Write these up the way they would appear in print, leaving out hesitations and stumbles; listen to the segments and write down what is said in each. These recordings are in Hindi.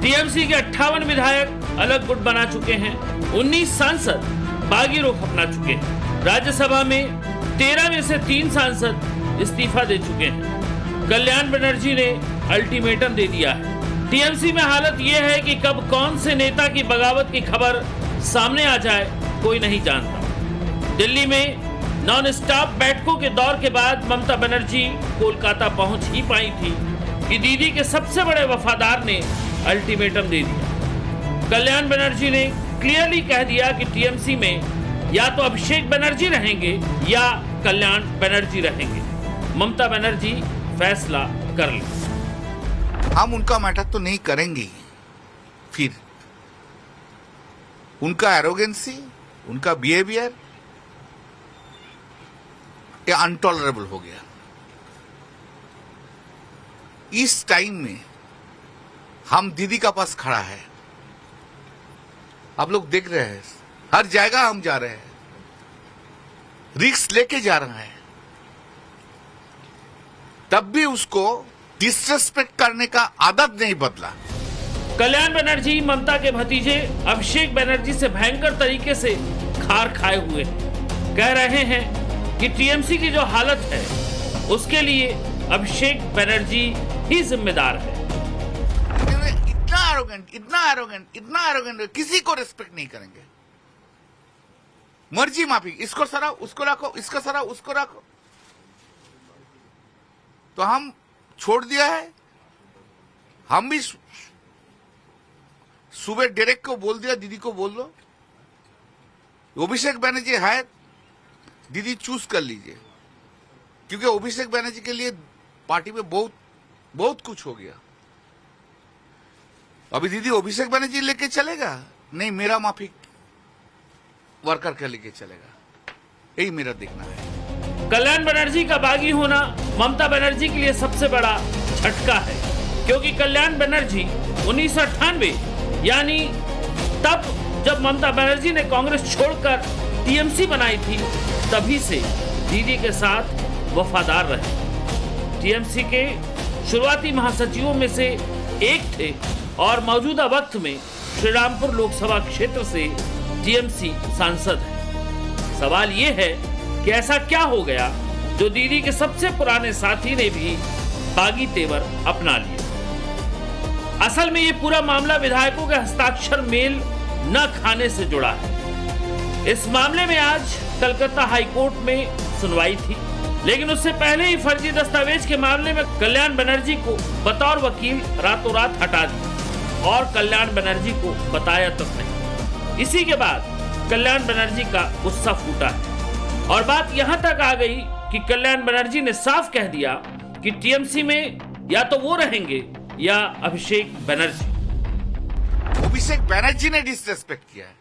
टीएमसी के 58 विधायक अलग गुट बना चुके हैं। 19 सांसद बागी रुख अपना चुके हैं। राज्यसभा में 13 में से 3 सांसद इस्तीफा दे चुके हैं। कल्याण बनर्जी ने अल्टीमेटम दे दिया है। टीएमसी में हालत यह है कि कब कौन से नेता की बगावत की खबर सामने आ जाए कोई नहीं जानता। दिल्ली में नॉन स्टॉप बैठकों के दौर के बाद ममता बनर्जी कोलकाता पहुंच ही पाई थी कि दीदी के सबसे बड़े वफादार ने अल्टीमेटम दे दिया। कल्याण बनर्जी ने क्लियरली कह दिया कि टीएमसी में या तो अभिषेक बनर्जी रहेंगे या कल्याण बनर्जी रहेंगे। ममता बनर्जी फैसला कर ले। हम उनका मैटर तो नहीं करेंगे। फिर उनका एरोगेंसी, उनका बिहेवियर ये अनटॉलरेबल हो गया। इस टाइम में हम दीदी का पास खड़ा है। आप लोग देख रहे हैं, हर जगह हम जा रहे हैं, रिस्क लेके जा रहे हैं, तब भी उसको डिसरेस्पेक्ट करने का आदत नहीं बदला। कल्याण बनर्जी ममता के भतीजे अभिषेक बनर्जी से भयंकर तरीके से खार खाए हुए हैं। कह रहे हैं कि टीएमसी की जो हालत है उसके लिए अभिषेक बनर्जी ही जिम्मेदार है। इतना एरोगेंट, किसी को रिस्पेक्ट नहीं करेंगे। मर्जी माफी, इसको सरा उसको रखो, इसका सरा उसको रखो। तो हम छोड़ दिया है। हम भी सुबह डायरेक्ट को बोल दिया, दीदी को बोल दो, अभिषेक बनर्जी है, दीदी चूज कर लीजिए। क्योंकि अभिषेक बनर्जी के लिए पार्टी में बहुत कुछ हो गया। अभी दीदी अभिषेक बनर्जी लेके चलेगा नहीं, मेरा माफी वर्कर का लेके चलेगा। यही मेरा देखना है। कल्याण बनर्जी का बागी होना ममता बनर्जी के लिए सबसे बड़ा झटका है, क्योंकि कल्याण बनर्जी 1998 यानी तब जब ममता बनर्जी ने कांग्रेस छोड़कर टीएमसी बनाई थी, तभी से दीदी के साथ वफादार रहे। टीएमसी के शुरुआती महासचिवों में से एक थे और मौजूदा वक्त में श्रीरामपुर लोकसभा क्षेत्र से टीएमसी सांसद है। सवाल ये है कि ऐसा क्या हो गया जो दीदी के सबसे पुराने साथी ने भी बागी तेवर अपना लिए। असल में ये पूरा मामला विधायकों के हस्ताक्षर मेल न खाने से जुड़ा है। इस मामले में आज कलकत्ता हाईकोर्ट में सुनवाई थी, लेकिन उससे पहले ही फर्जी दस्तावेज के मामले में कल्याण बनर्जी को बतौर वकील रातों रात हटा दिया और कल्याण बनर्जी को बताया तक नहीं। इसी के बाद कल्याण बनर्जी का गुस्सा फूटा है और बात यहां तक आ गई कि कल्याण बनर्जी ने साफ कह दिया कि टीएमसी में या तो वो रहेंगे या अभिषेक बनर्जी। अभिषेक बनर्जी ने डिसरेस्पेक्ट किया है,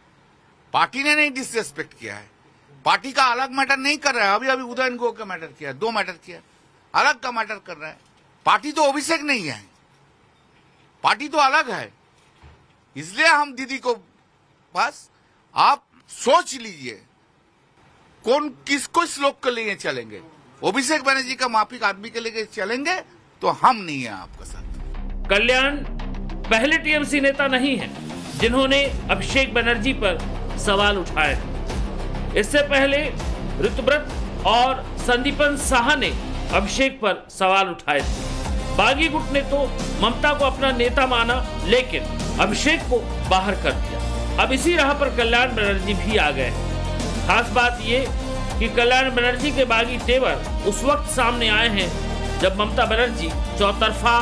पार्टी ने नहीं डिसरेस्पेक्ट किया है। पार्टी का अलग मैटर नहीं कर रहा है। अभी उदयन गो का मैटर किया, 2 मैटर किया, अलग का मैटर कर रहा है। पार्टी तो अभिषेक नहीं है, पार्टी तो अलग है। इसलिए हम दीदी को बस आप सोच लीजिए कौन किसको श्लोक के लिए चलेंगे। अभिषेक बनर्जी का माफिक आदमी के लिए चलेंगे तो हम नहीं है आपके साथ। कल्याण पहले टीएमसी नेता नहीं है जिन्होंने अभिषेक बनर्जी पर सवाल उठाए। इससे पहले ऋतुव्रत और संदीपन साहा ने अभिषेक पर सवाल उठाए थे। बागी गुट ने तो ममता को अपना नेता माना, लेकिन अभिषेक को बाहर कर दिया। अब इसी राह पर कल्याण बनर्जी भी आ गए। खास बात ये कि कल्याण बनर्जी के बागी तेवर उस वक्त सामने आए हैं जब ममता बनर्जी चौतरफा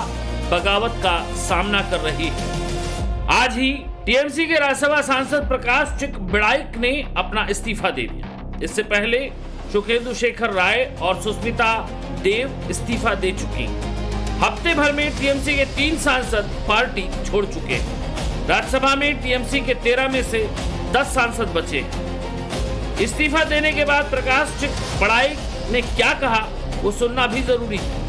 बगावत का सामना कर रही है। आज ही टीएमसी के राज्यसभा सांसद प्रकाश चिक बिड़ाइक ने अपना इस्तीफा दे दिया। इससे पहले सुखेंदु शेखर राय और सुष्मिता देव इस्तीफा दे चुकी। हफ्ते भर में टीएमसी के 3 सांसद पार्टी छोड़ चुके हैं। राज्यसभा में टीएमसी के 13 में से 10 सांसद बचे हैं। इस्तीफा देने के बाद प्रकाश चिक बिड़ाइक ने क्या कहा वो सुनना भी जरूरी है।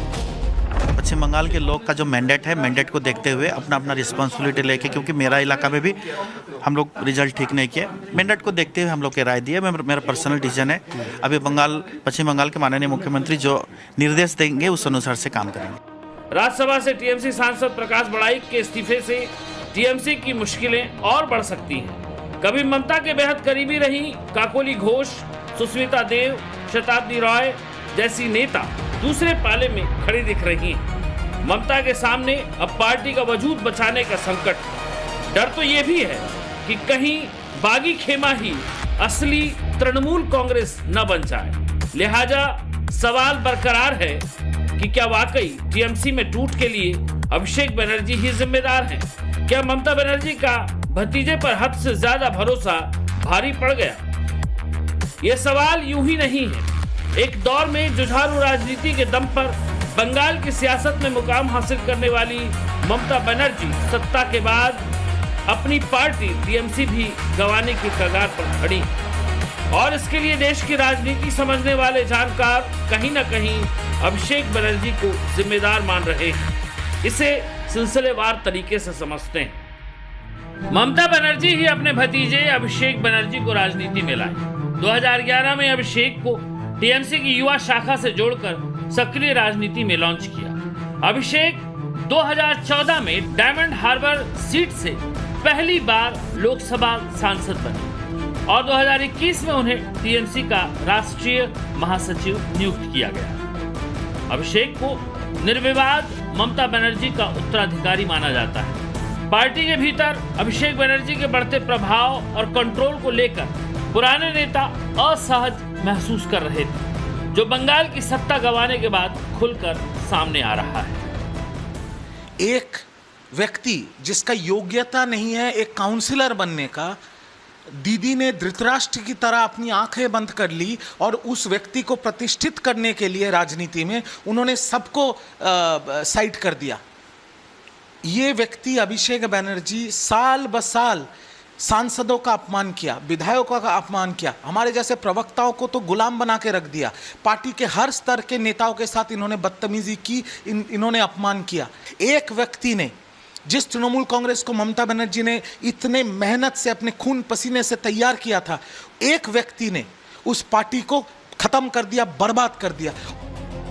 पश्चिम बंगाल के लोग का जो मैंडेट है, मैंडेट को देखते हुए अपना अपना रिस्पॉन्सिबिलिटी लेके, क्योंकि मेरा इलाका में भी हम लोग रिजल्ट ठीक नहीं किए, मैंडेट को देखते हुए हम लोग के राय दिए। मेरा पर्सनल डिसीजन है। अभी पश्चिम बंगाल के माननीय मुख्यमंत्री जो निर्देश देंगे उस अनुसार से काम करेंगे। राज्यसभा से टीएमसी सांसद प्रकाश बिड़ाइक के इस्तीफे से टीएमसी की मुश्किलें और बढ़ सकती हैं। कभी ममता के बेहद करीबी रही काकोली घोष, सुष्मिता देव, शताब्दी रॉय जैसी नेता दूसरे पाले में खड़ी दिख रही हैं। ममता के सामने अब पार्टी का वजूद बचाने का संकट है। डर तो ये भी है कि कहीं बागी खेमा ही असली तृणमूल कांग्रेस न बन जाए। लिहाजा सवाल बरकरार है कि क्या वाकई टीएमसी में टूट के लिए अभिषेक बनर्जी ही जिम्मेदार हैं? क्या ममता बनर्जी का भतीजे पर हद से ज्यादा भरोसा भारी पड़ गया? ये सवाल यूं ही नहीं है। एक दौर में जुझारू राजनीति के दम पर बंगाल की सियासत में मुकाम हासिल करने वाली ममता बनर्जी सत्ता के बाद अपनी पार्टी टीएमसी भी गंवाने की कगार पर खड़ी और इसके लिए देश की राजनीति समझने वाले जानकार कहीं न कहीं अभिषेक बनर्जी को जिम्मेदार मान रहे हैं। इसे सिलसिलेवार तरीके से समझते हैं। ममता बनर्जी ही अपने भतीजे अभिषेक बनर्जी को राजनीति में लाए। 2011 में अभिषेक को टीएमसी की युवा शाखा से जोड़कर सक्रिय राजनीति में लॉन्च किया। अभिषेक 2014 में डायमंड हार्बर सीट से पहली बार लोकसभा सांसद बने और 2021 में उन्हें टीएमसी का राष्ट्रीय महासचिव नियुक्त किया गया। अभिषेक को निर्विवाद ममता बनर्जी का उत्तराधिकारी माना जाता है। पार्टी के भीतर अभिषेक बनर्जी के बढ़ते प्रभाव और कंट्रोल को लेकर पुराने नेता असहज महसूस कर रहे थे, जो बंगाल की सत्ता गंवाने के बाद खुलकर सामने आ रहा है। एक व्यक्ति जिसका योग्यता नहीं है एक काउंसिलर बनने का, दीदी ने धृतराष्ट्र की तरह अपनी आंखें बंद कर ली और उस व्यक्ति को प्रतिष्ठित करने के लिए राजनीति में उन्होंने सबको साइड कर दिया। ये व्यक्ति अभिषेक बनर्जी साल ब साल सांसदों का अपमान किया, विधायकों का अपमान किया, हमारे जैसे प्रवक्ताओं को तो गुलाम बना के रख दिया। पार्टी के हर स्तर के नेताओं के साथ इन्होंने बदतमीजी की, इन्होंने अपमान किया। एक व्यक्ति ने, जिस तृणमूल कांग्रेस को ममता बनर्जी ने इतने मेहनत से अपने खून पसीने से तैयार किया था, एक व्यक्ति ने उस पार्टी को खत्म कर दिया, बर्बाद कर दिया।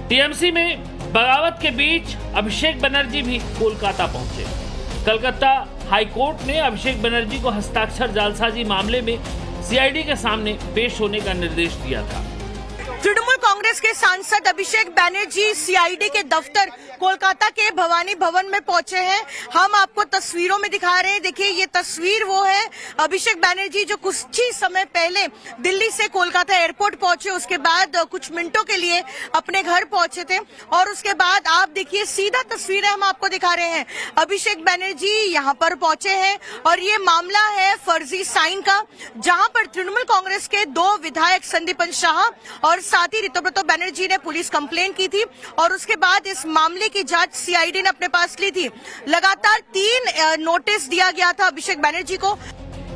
टीएमसी में बगावत के बीच अभिषेक बनर्जी भी कोलकाता पहुंचे। कलकत्ता हाई कोर्ट ने अभिषेक बनर्जी को हस्ताक्षर जालसाजी मामले में सीआईडी के सामने पेश होने का निर्देश दिया था। तृणमूल कांग्रेस के सांसद अभिषेक बनर्जी सीआईडी के दफ्तर कोलकाता के भवानी भवन में पहुंचे हैं। हम आपको तस्वीरों में दिखा रहे हैं। देखिए, ये तस्वीर वो है अभिषेक बनर्जी जो कुछ ही समय पहले दिल्ली से कोलकाता एयरपोर्ट पहुंचे, उसके बाद कुछ मिनटों के लिए अपने घर पहुंचे थे और उसके बाद आप देखिए सीधा तस्वीरें हम आपको दिखा रहे हैं। अभिषेक बनर्जी यहाँ पर पहुंचे हैं और ये मामला है फर्जी साइन का, जहाँ पर तृणमूल कांग्रेस के 2 विधायक संदीपन शाह और साथ ही ऋतुव्रत बनर्जी ने पुलिस कंप्लेन की थी और उसके बाद इस मामले की जांच सीआईडी ने अपने पास ली थी। लगातार 3 नोटिस दिया गया था अभिषेक बनर्जी को।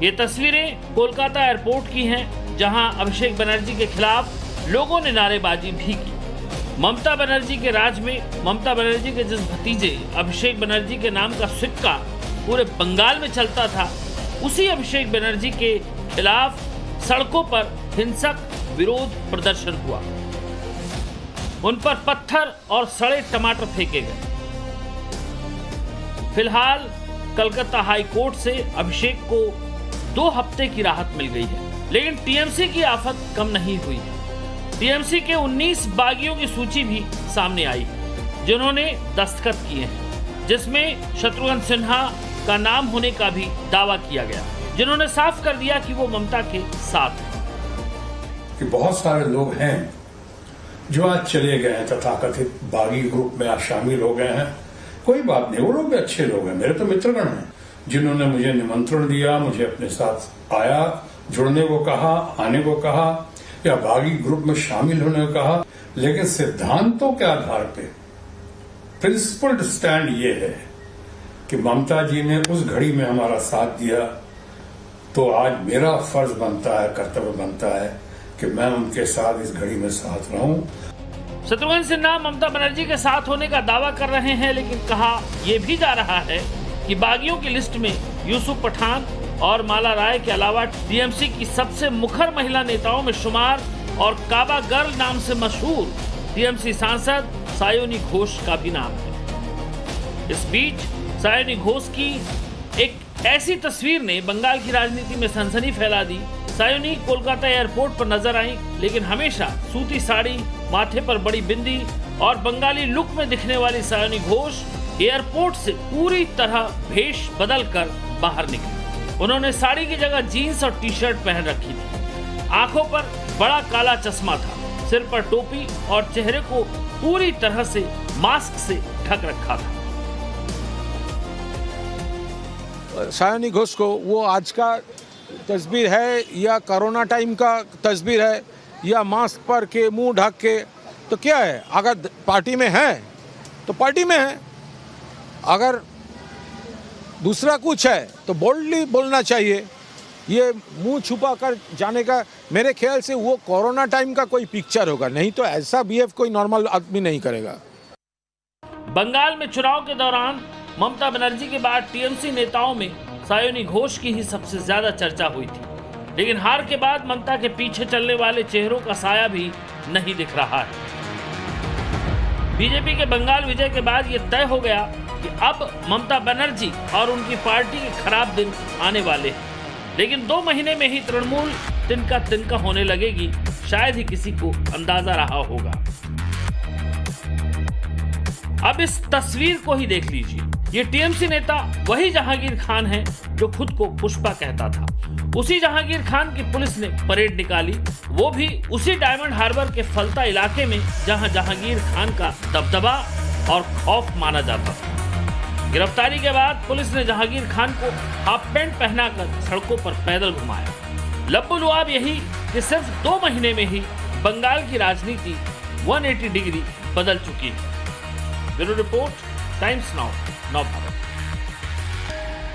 ये तस्वीरें कोलकाता एयरपोर्ट की हैं, जहां अभिषेक बनर्जी के खिलाफ लोगों ने नारेबाजी भी की। ममता बनर्जी के राज में ममता बनर्जी के जिस भतीजे अभिषेक बनर्जी के नाम का सिक्का पूरे बंगाल में चलता था, उसी अभिषेक बनर्जी के खिलाफ सड़कों पर हिंसक विरोध प्रदर्शन हुआ। उन पर पत्थर और सड़े टमाटर फेंके गए। फिलहाल कलकत्ता हाई कोर्ट से अभिषेक को 2 हफ्ते की राहत मिल गई है, लेकिन टीएमसी की आफत कम नहीं हुई है। टीएमसी के 19 बागियों की सूची भी सामने आई, जिन्होंने दस्तखत किए हैं, जिसमें शत्रुघ्न सिन्हा का नाम होने का भी दावा किया गया, जिन्होंने साफ कर दिया कि वो ममता के साथ हैं। कि बहुत सारे लोग हैं जो आज चले गए हैं, तथाकथित बागी ग्रुप में आज शामिल हो गए हैं। कोई बात नहीं, वो लोग भी अच्छे लोग हैं, मेरे तो मित्रगण हैं, जिन्होंने मुझे निमंत्रण दिया, मुझे अपने साथ आया, जुड़ने को कहा, आने को कहा या बागी ग्रुप में शामिल होने को कहा, लेकिन सिद्धांतों के आधार पे प्रिंसिपल्ड स्टैंड ये है कि ममता जी ने उस घड़ी में हमारा साथ दिया, तो आज मेरा फर्ज बनता है, कर्तव्य बनता है कि मैं उनके साथ इस घड़ी में साथ रहूं। शत्रुघ्न सिन्हा ममता बनर्जी के साथ होने का दावा कर रहे हैं, लेकिन कहा यह भी जा रहा है कि बागियों की लिस्ट में यूसुफ पठान और माला राय के अलावा टीएमसी की सबसे मुखर महिला नेताओं में शुमार और काबा गर्ल नाम से मशहूर टीएमसी सांसद सायोनी घोष का भी नाम है। इस बीच सायोनी घोष की एक ऐसी तस्वीर ने बंगाल की राजनीति में सनसनी फैला दी। सायोनी कोलकाता एयरपोर्ट पर नजर आई, लेकिन हमेशा सूती साड़ी, माथे पर बड़ी बिंदी और बंगाली लुक में दिखने वाली सायोनी घोष एयरपोर्ट से पूरी तरह भेष बदल कर बाहर निकली। उन्होंने साड़ी की जगह जीन्स और टी शर्ट पहन रखी थी। आंखों पर बड़ा काला चश्मा था, सिर पर टोपी और चेहरे को पूरी तरह से मास्क से ढक रखा था। सायोनी घोष को वो आज का तस्वीर है या कोरोना टाइम का तस्वीर है या मास्क पर के मुंह ढक के, तो क्या है? अगर पार्टी में है तो पार्टी में है, अगर दूसरा कुछ है तो बोल्डली बोलना चाहिए। ये मुंह छुपा कर जाने का मेरे ख्याल से वो कोरोना टाइम का कोई पिक्चर होगा, नहीं तो ऐसा बिहेव कोई नॉर्मल आदमी नहीं करेगा। बंगाल में चुनाव के दौरान ममता बनर्जी के बाद टीएमसी नेताओं में सायोनी घोष की ही सबसे ज्यादा चर्चा हुई थी, लेकिन हार के बाद ममता के पीछे चलने वाले चेहरों का साया भी नहीं दिख रहा है। बीजेपी के बंगाल विजय के बाद ये तय हो गया कि अब ममता बनर्जी और उनकी पार्टी के खराब दिन आने वाले हैं, लेकिन 2 महीने में ही तृणमूल तिनका तिनका होने लगेगी, शायद ही किसी को अंदाजा रहा होगा। अब इस तस्वीर को ही देख लीजिए। ये टीएमसी नेता वही जहांगीर खान है जो खुद को पुष्पा कहता था। उसी जहांगीर खान की पुलिस ने परेड निकाली, वो भी उसी डायमंड हार्बर के फलता इलाके में जहां जहांगीर खान का दबदबा और खौफ माना जाता था। गिरफ्तारी के बाद पुलिस ने जहांगीर खान को हाफ पैंट पहनाकर सड़कों पर पैदल घुमाया। लब्बुलुआब यही कि सिर्फ 2 महीने में ही बंगाल की राजनीति 180 डिग्री बदल चुकी है। ब्यूरो रिपोर्ट, टाइम्स नाउ, नव भारत।